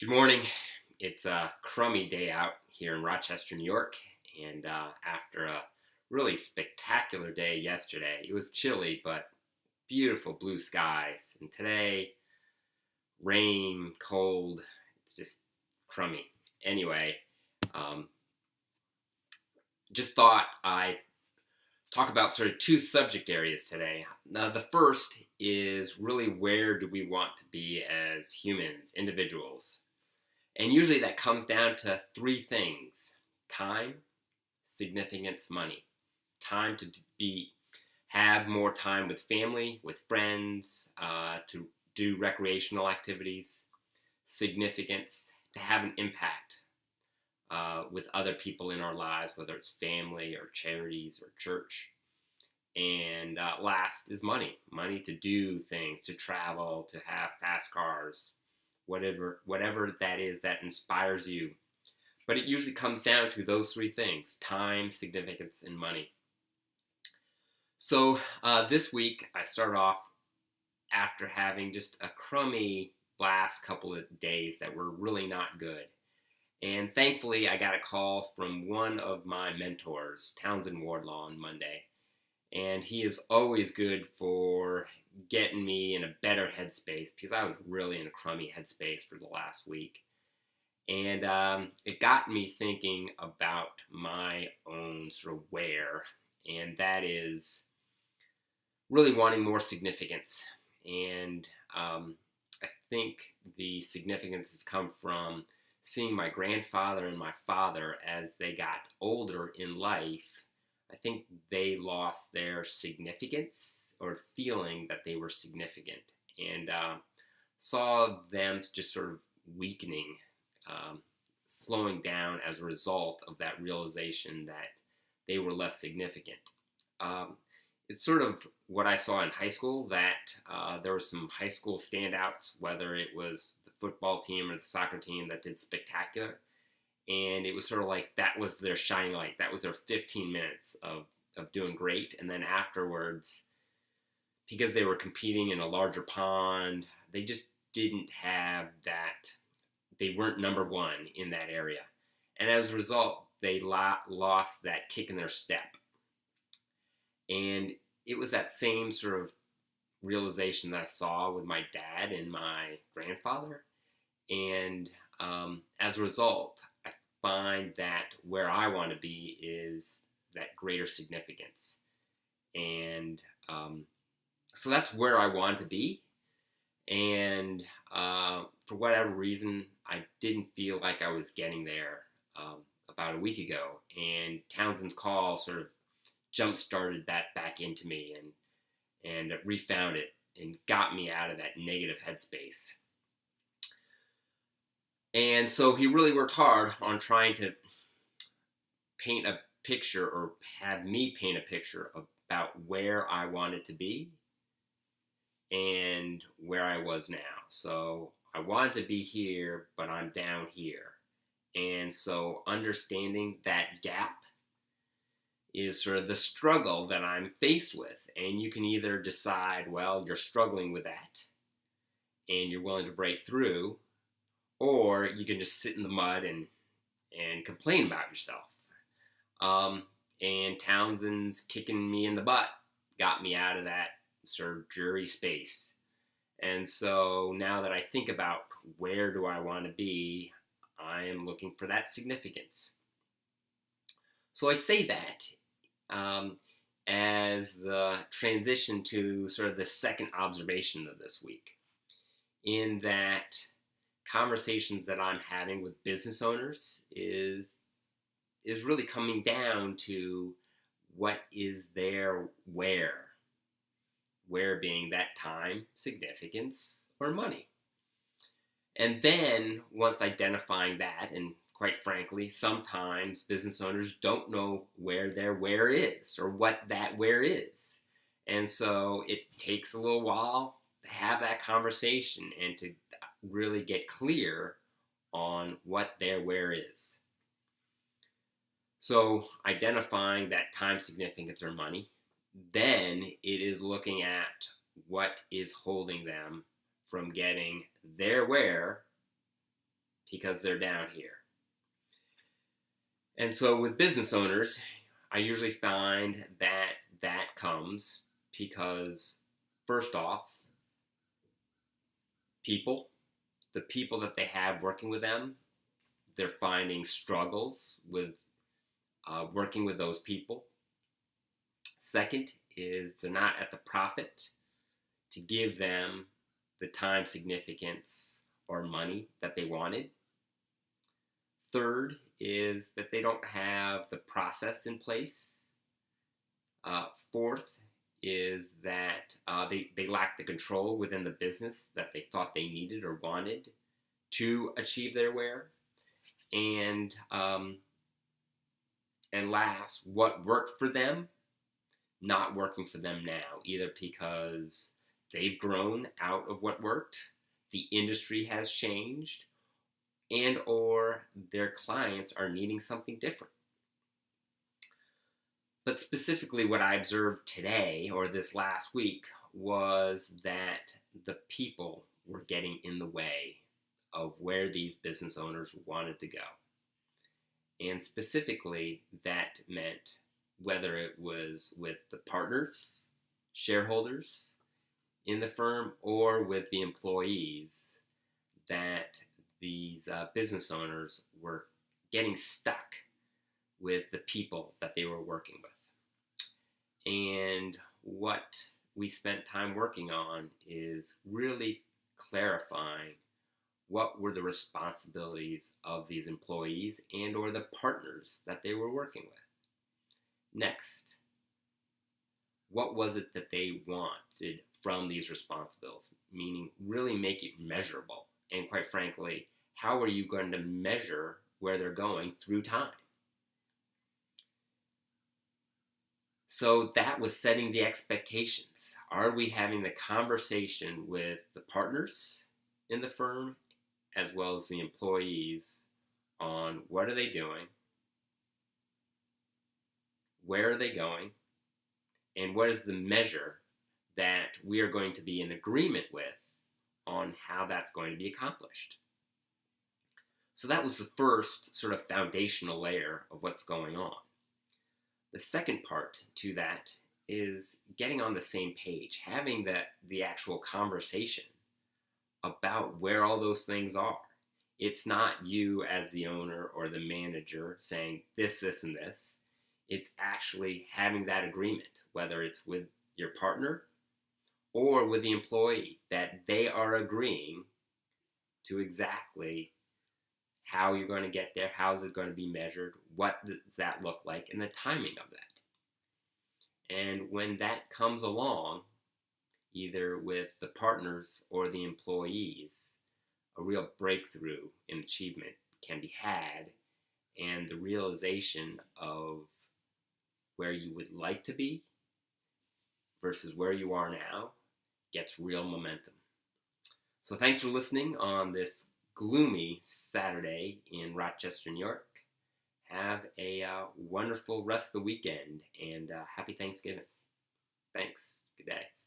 Good morning. It's a crummy day out here in Rochester, New York, and after a really spectacular day yesterday, it was chilly but beautiful blue skies, and today rain, cold. It's just crummy. Anyway, um, just thought I'd talk about sort of two subject areas today. The first is really where do we want to be as humans, individuals. And usually that comes down to three things: time, significance, money. Time to be have more time with family, with friends, to do recreational activities. Significance, to have an impact with other people in our lives, whether it's family or charities or church. And last is money. Money to do things, to travel, to have fast cars, whatever that is that inspires you. But it usually comes down to those three things: time, significance, and money. So this week, I started off after having just a crummy last couple of days that were really not good. And thankfully, I got a call from one of my mentors, Townsend Wardlaw, on Monday. And he is always good for getting me in a better headspace because I was really in a crummy headspace for the last week. And it got me thinking about my own sort of where, and that is really wanting more significance. And I think the significance has come from seeing my grandfather and my father as they got older in life. I think they lost their significance or feeling that they were significant, and saw them just sort of weakening, um, slowing down as a result of that realization that they were less significant. Um, it's sort of what I saw in high school, that there were some high school standouts, whether it was the football team or the soccer team that did spectacular. And it was sort of like that was their shining light. That was their 15 minutes of doing great. And then afterwards, because they were competing in a larger pond, they just didn't have that. They weren't number one in that area. And as a result, they lost that kick in their step. And it was that same sort of realization that I saw with my dad and my grandfather. And as a result, I find that where I want to be is that greater significance. And so that's where I want to be. And for whatever reason, I didn't feel like I was getting there about a week ago. And Townsend's call sort of jump started that back into me, and refound it and got me out of that negative headspace. And so he really worked hard on trying to paint a picture, or have me paint a picture about where I wanted to be and where I was now. So I wanted to be here, but I'm down here. And so understanding that gap is sort of the struggle that I'm faced with. And you can either decide, well, you're struggling with that and you're willing to break through, or you can just sit in the mud and complain about yourself. Um, and Townsend's kicking me in the butt got me out of that sort of dreary space. And so now that I think about where do I want to be, I am looking for that significance. So I say that um, as the transition to sort of the second observation of this week, in that conversations that I'm having with business owners is really coming down to what is their where being that time, significance, or money. And then once identifying that, and quite frankly, sometimes business owners don't know where their where is or what that where is. And so it takes a little while to have that conversation and to really get clear on what their where is. So identifying that time, significance, or money, then it is looking at what is holding them from getting their where because they're down here. And so with business owners, I usually find that that comes because, first off, the people that they have working with them, they're finding struggles with working with those people. Second is they're not at the profit to give them the time, significance, or money that they wanted. Third is that they don't have the process in place. Fourth is that they lack the control within the business that they thought they needed or wanted to achieve their where. And last, what worked for them, not working for them now, either because they've grown out of what worked, the industry has changed, and or their clients are needing something different. But specifically what I observed today or this last week was that the people were getting in the way of where these business owners wanted to go. And specifically, that meant whether it was with the partners, shareholders in the firm, or with the employees, that these business owners were getting stuck with the people that they were working with. And what we spent time working on is really clarifying what were the responsibilities of these employees and or the partners that they were working with. Next, what was it that they wanted from these responsibilities? Meaning really make it measurable. And quite frankly, how are you going to measure where they're going through time? So that was setting the expectations. Are we having the conversation with the partners in the firm as well as the employees on what are they doing, where are they going, and what is the measure that we are going to be in agreement with on how that's going to be accomplished? So that was the first sort of foundational layer of what's going on. The second part to that is getting on the same page, having the actual conversation about where all those things are. It's not you as the owner or the manager saying this, this, and this. It's actually having that agreement, whether it's with your partner or with the employee, that they are agreeing to exactly how you're going to get there, how is it going to be measured, what does that look like, and the timing of that. And when that comes along, either with the partners or the employees, a real breakthrough in achievement can be had, and the realization of where you would like to be versus where you are now gets real momentum. So thanks for listening on this gloomy Saturday in Rochester, New York. Have a wonderful rest of the weekend, and happy Thanksgiving. Thanks. Good day.